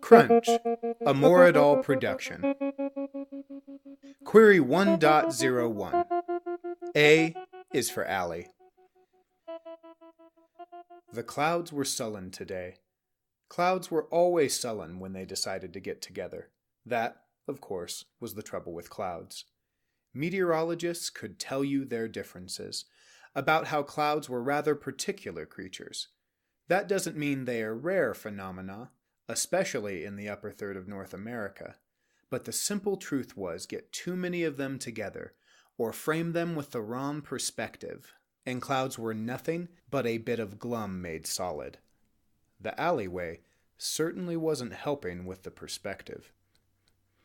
Crunch, a Moradol production. Query 1.01. A is for Allie. The clouds were sullen today. Clouds were always sullen when they decided to get together. That, of course, was the trouble with clouds. Meteorologists could tell you their differences, about how clouds were rather particular creatures. That doesn't mean they are rare phenomena, especially in the upper third of North America. But the simple truth was, get too many of them together, or frame them with the wrong perspective, and clouds were nothing but a bit of glum made solid. The alleyway certainly wasn't helping with the perspective.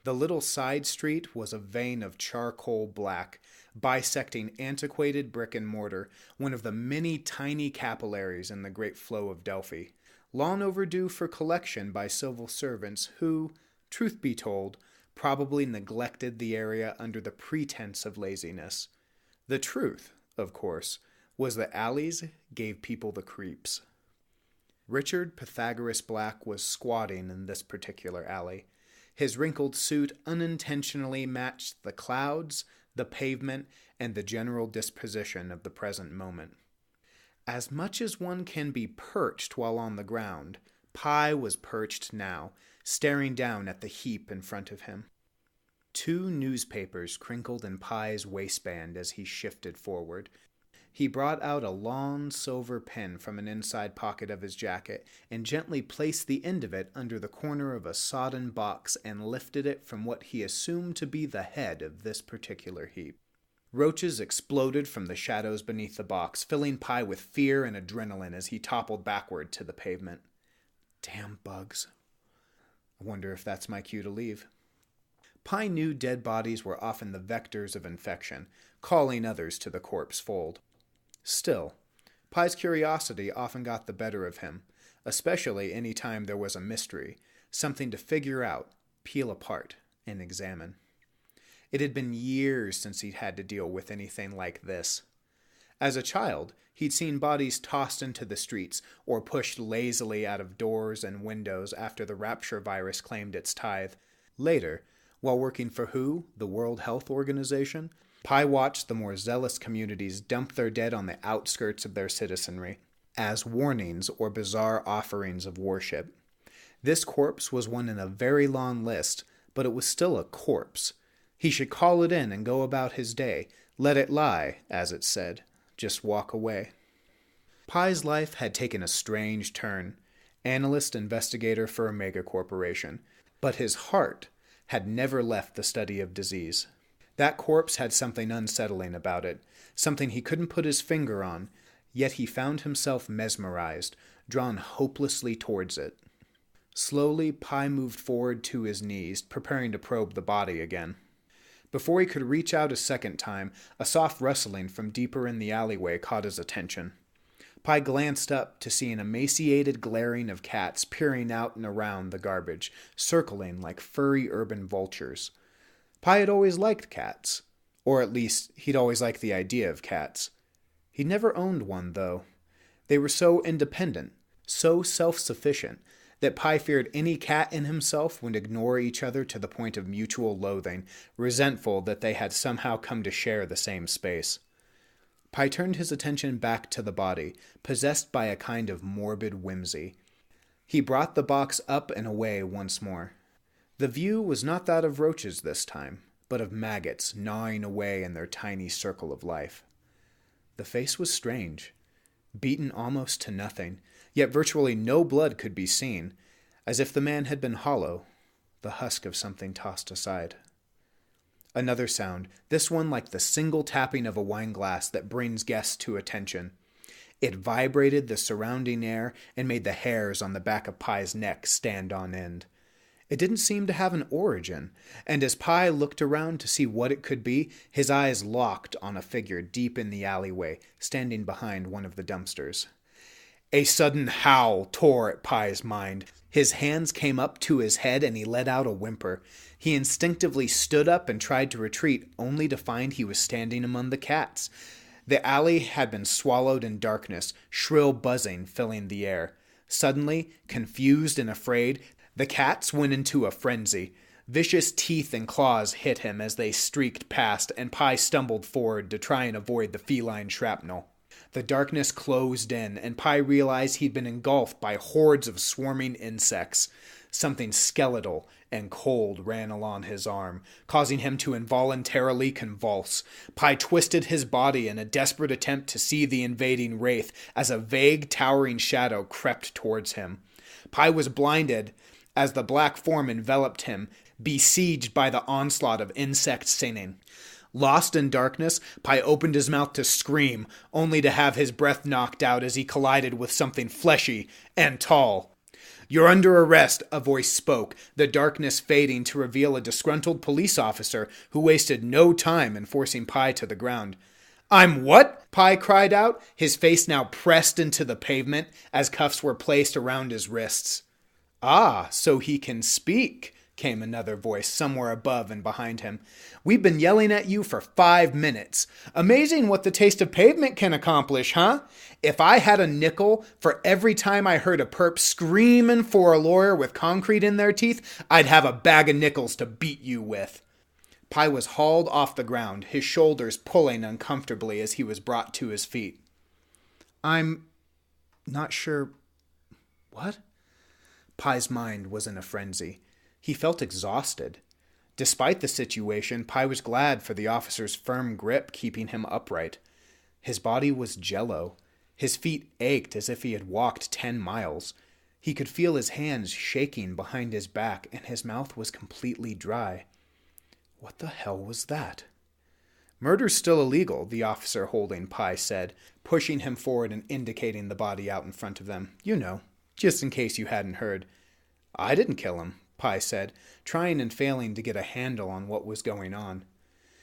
The little side street was a vein of charcoal black, bisecting antiquated brick and mortar, one of the many tiny capillaries in the great flow of Delphi, long overdue for collection by civil servants who, truth be told, probably neglected the area under the pretense of laziness. The truth, of course, was that alleys gave people the creeps. Richard Pythagoras Black was squatting in this particular alley. His wrinkled suit unintentionally matched the clouds, the pavement, and the general disposition of the present moment. As much as one can be perched while on the ground, Pi was perched now, staring down at the heap in front of him. 2 newspapers crinkled in Pi's waistband as he shifted forward. He brought out a long silver pen from an inside pocket of his jacket and gently placed the end of it under the corner of a sodden box and lifted it from what he assumed to be the head of this particular heap. Roaches exploded from the shadows beneath the box, filling Pi with fear and adrenaline as he toppled backward to the pavement. Damn bugs. I wonder if that's my cue to leave. Pi knew dead bodies were often the vectors of infection, calling others to the corpse fold. Still, Pi's curiosity often got the better of him, especially any time there was a mystery, something to figure out, peel apart, and examine. It had been years since he'd had to deal with anything like this. As a child, he'd seen bodies tossed into the streets or pushed lazily out of doors and windows after the rapture virus claimed its tithe. Later, while working for WHO, the World Health Organization, Pi watched the more zealous communities dump their dead on the outskirts of their citizenry, as warnings or bizarre offerings of worship. This corpse was one in a very long list, but it was still a corpse. He should call it in and go about his day, let it lie, as it said, just walk away. Pi's life had taken a strange turn, analyst-investigator for a megacorporation, but his heart had never left the study of disease. That corpse had something unsettling about it, something he couldn't put his finger on, yet he found himself mesmerized, drawn hopelessly towards it. Slowly, Pi moved forward to his knees, preparing to probe the body again. Before he could reach out a second time, a soft rustling from deeper in the alleyway caught his attention. Pi glanced up to see an emaciated glaring of cats peering out and around the garbage, circling like furry urban vultures. Pi had always liked cats, or at least he'd always liked the idea of cats. He'd never owned one, though. They were so independent, so self-sufficient, that Pi feared any cat in himself would ignore each other to the point of mutual loathing, resentful that they had somehow come to share the same space. Pi turned his attention back to the body, possessed by a kind of morbid whimsy. He brought the box up and away once more. The view was not that of roaches this time, but of maggots gnawing away in their tiny circle of life. The face was strange, beaten almost to nothing, yet virtually no blood could be seen, as if the man had been hollow, the husk of something tossed aside. Another sound, this one like the single tapping of a wine glass that brings guests to attention. It vibrated the surrounding air and made the hairs on the back of Pi's neck stand on end. It didn't seem to have an origin, and as Pi looked around to see what it could be, his eyes locked on a figure deep in the alleyway, standing behind one of the dumpsters. A sudden howl tore at Pi's mind. His hands came up to his head and he let out a whimper. He instinctively stood up and tried to retreat, only to find he was standing among the cats. The alley had been swallowed in darkness, shrill buzzing filling the air. Suddenly, confused and afraid, the cats went into a frenzy. Vicious teeth and claws hit him as they streaked past, and Pi stumbled forward to try and avoid the feline shrapnel. The darkness closed in, and Pi realized he'd been engulfed by hordes of swarming insects. Something skeletal and cold ran along his arm, causing him to involuntarily convulse. Pi twisted his body in a desperate attempt to see the invading wraith as a vague, towering shadow crept towards him. Pi was blinded as the black form enveloped him, besieged by the onslaught of insect singing. Lost in darkness, Pi opened his mouth to scream, only to have his breath knocked out as he collided with something fleshy and tall. "You're under arrest," a voice spoke, the darkness fading to reveal a disgruntled police officer who wasted no time in forcing Pi to the ground. "I'm what?" Pi cried out, his face now pressed into the pavement as cuffs were placed around his wrists. "Ah, so he can speak," came another voice somewhere above and behind him. "We've been yelling at you for 5 minutes. Amazing what the taste of pavement can accomplish, huh? If I had a nickel for every time I heard a perp screaming for a lawyer with concrete in their teeth, I'd have a bag of nickels to beat you with." Pi was hauled off the ground, his shoulders pulling uncomfortably as he was brought to his feet. "I'm not sure. What?" Pi's mind was in a frenzy. He felt exhausted. Despite the situation, Pi was glad for the officer's firm grip keeping him upright. His body was jello. His feet ached as if he had walked 10 miles. He could feel his hands shaking behind his back, and his mouth was completely dry. What the hell was that? "Murder's still illegal," the officer holding Pi said, pushing him forward and indicating the body out in front of them. "You know, just in case you hadn't heard." "I didn't kill him," Pi said, trying and failing to get a handle on what was going on.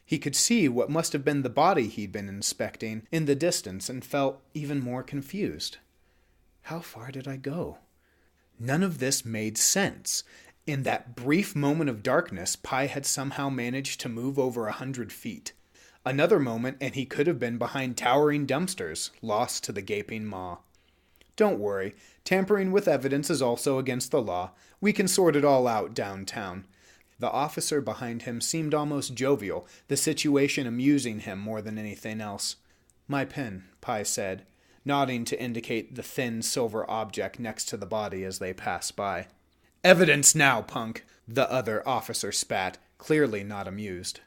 He could see what must have been the body he'd been inspecting in the distance and felt even more confused. How far did I go? None of this made sense. In that brief moment of darkness, Pi had somehow managed to move over 100 feet. Another moment and he could have been behind towering dumpsters, lost to the gaping maw. "Don't worry, tampering with evidence is also against the law. We can sort it all out downtown." The officer behind him seemed almost jovial, the situation amusing him more than anything else. "My pen," Pi said, nodding to indicate the thin silver object next to the body as they passed by. "Evidence now, punk," the other officer spat, clearly not amused.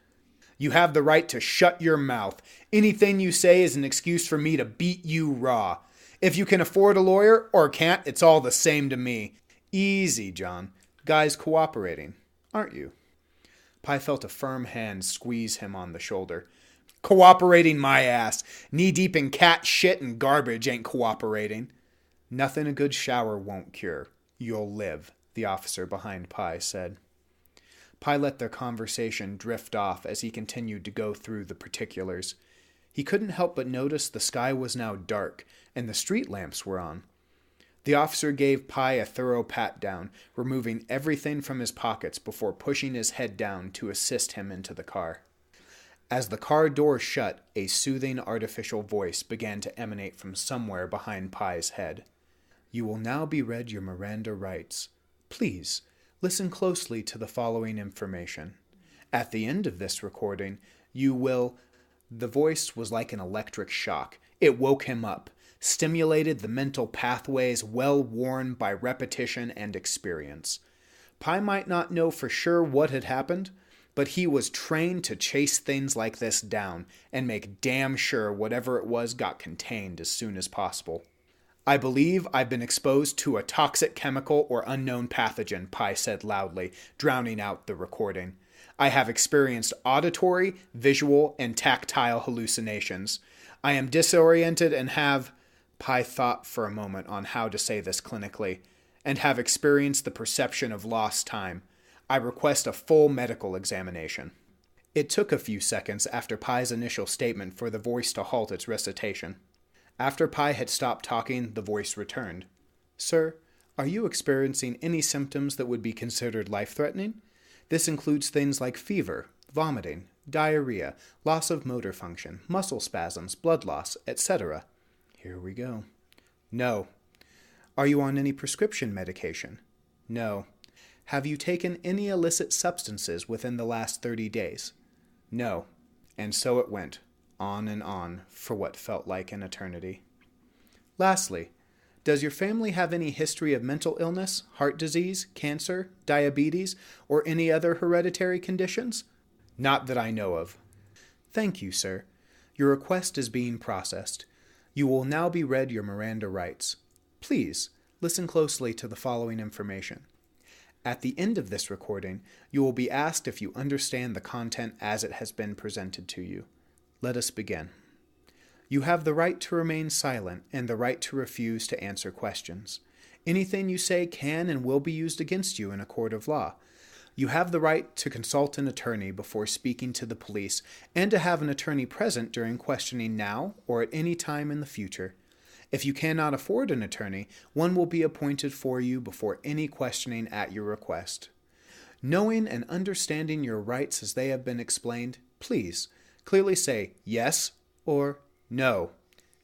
"You have the right to shut your mouth. Anything you say is an excuse for me to beat you raw. If you can afford a lawyer or can't, it's all the same to me. Easy, John. Guy's cooperating, aren't you?" Pi felt a firm hand squeeze him on the shoulder. "Cooperating my ass. Knee-deep in cat shit and garbage ain't cooperating." "Nothing a good shower won't cure. You'll live," the officer behind Pi said. Pi let their conversation drift off as he continued to go through the particulars. He couldn't help but notice the sky was now dark, and the street lamps were on. The officer gave Pi a thorough pat-down, removing everything from his pockets before pushing his head down to assist him into the car. As the car door shut, a soothing artificial voice began to emanate from somewhere behind Pi's head. "You will now be read your Miranda rights. Please, listen closely to the following information. At the end of this recording, you will..." The voice was like an electric shock. It woke him up, stimulated the mental pathways well worn by repetition and experience. Pi might not know for sure what had happened, but he was trained to chase things like this down and make damn sure whatever it was got contained as soon as possible. "I believe I've been exposed to a toxic chemical or unknown pathogen," Pi said loudly, drowning out the recording. "I have experienced auditory, visual, and tactile hallucinations. I am disoriented and have..." Pi thought for a moment on how to say this clinically, "and have experienced the perception of lost time. I request a full medical examination." It took a few seconds after Pi's initial statement for the voice to halt its recitation. After Pi had stopped talking, the voice returned. "Sir, are you experiencing any symptoms that would be considered life-threatening? This includes things like fever, vomiting, diarrhea, loss of motor function, muscle spasms, blood loss, etc. Here we go. No. Are you on any prescription medication? No. Have you taken any illicit substances within the last 30 days? No. And so it went, on and on, for what felt like an eternity. Lastly, does your family have any history of mental illness, heart disease, cancer, diabetes, or any other hereditary conditions? Not that I know of. Thank you, sir. Your request is being processed. You will now be read your Miranda rights. Please, listen closely to the following information. At the end of this recording, you will be asked if you understand the content as it has been presented to you. Let us begin. You have the right to remain silent and the right to refuse to answer questions. Anything you say can and will be used against you in a court of law. You have the right to consult an attorney before speaking to the police and to have an attorney present during questioning now or at any time in the future. If you cannot afford an attorney, one will be appointed for you before any questioning at your request. Knowing and understanding your rights as they have been explained, please clearly say yes or no.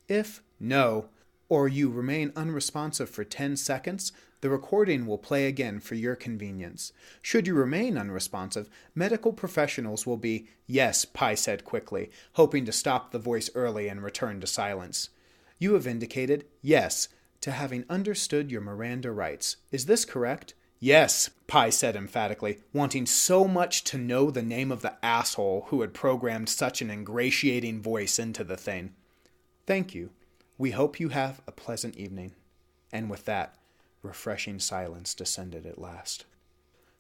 If no, or you remain unresponsive for 10 seconds, the recording will play again for your convenience. Should you remain unresponsive, medical professionals will be, "Yes," Pi said quickly, hoping to stop the voice early and return to silence. You have indicated yes to having understood your Miranda rights. Is this correct? Yes, Pi said emphatically, wanting so much to know the name of the asshole who had programmed such an ingratiating voice into the thing. Thank you. We hope you have a pleasant evening. And with that, refreshing silence descended at last.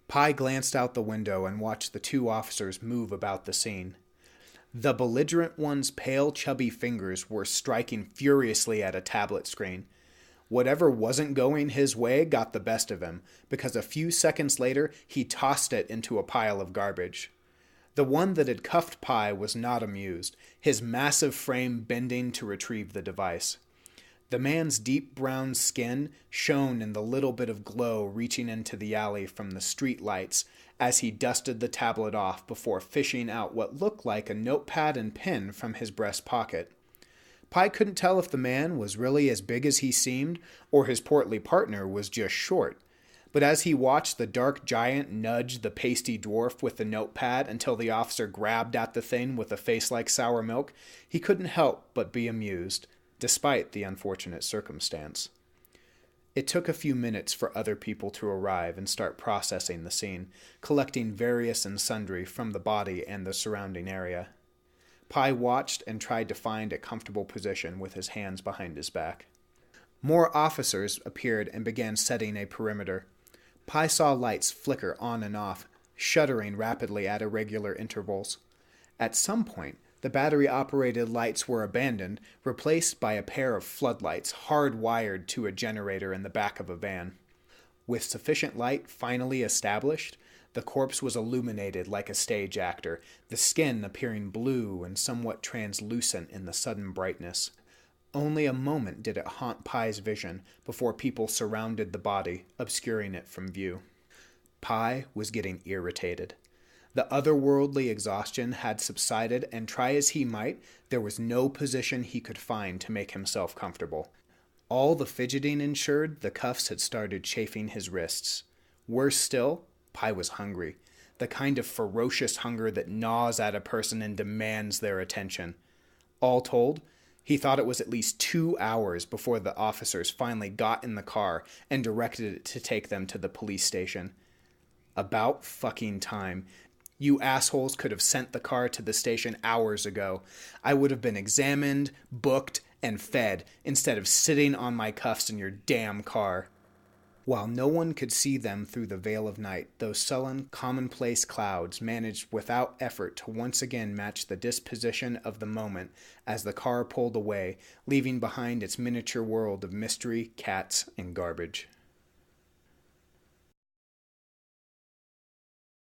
Pi glanced out the window and watched the two officers move about the scene. The belligerent one's pale, chubby fingers were striking furiously at a tablet screen. Whatever wasn't going his way got the best of him, because a few seconds later he tossed it into a pile of garbage. The one that had cuffed Pi was not amused, his massive frame bending to retrieve the device. The man's deep brown skin shone in the little bit of glow reaching into the alley from the street lights as he dusted the tablet off before fishing out what looked like a notepad and pen from his breast pocket. Pi couldn't tell if the man was really as big as he seemed or his portly partner was just short. But as he watched the dark giant nudge the pasty dwarf with the notepad until the officer grabbed at the thing with a face like sour milk, he couldn't help but be amused, despite the unfortunate circumstance. It took a few minutes for other people to arrive and start processing the scene, collecting various and sundry from the body and the surrounding area. Pi watched and tried to find a comfortable position with his hands behind his back. More officers appeared and began setting a perimeter. Pi saw lights flicker on and off, shuddering rapidly at irregular intervals. At some point, the battery-operated lights were abandoned, replaced by a pair of floodlights hard-wired to a generator in the back of a van. With sufficient light finally established, the corpse was illuminated like a stage actor, the skin appearing blue and somewhat translucent in the sudden brightness. Only a moment did it haunt Pi's vision before people surrounded the body, obscuring it from view. Pi was getting irritated. The otherworldly exhaustion had subsided, and try as he might, there was no position he could find to make himself comfortable. All the fidgeting ensured the cuffs had started chafing his wrists. Worse still, Pi was hungry, the kind of ferocious hunger that gnaws at a person and demands their attention. All told, he thought it was at least 2 hours before the officers finally got in the car and directed it to take them to the police station. About fucking time. You assholes could have sent the car to the station hours ago. I would have been examined, booked, and fed instead of sitting on my cuffs in your damn car. While no one could see them through the veil of night, those sullen, commonplace clouds managed without effort to once again match the disposition of the moment as the car pulled away, leaving behind its miniature world of mystery, cats, and garbage.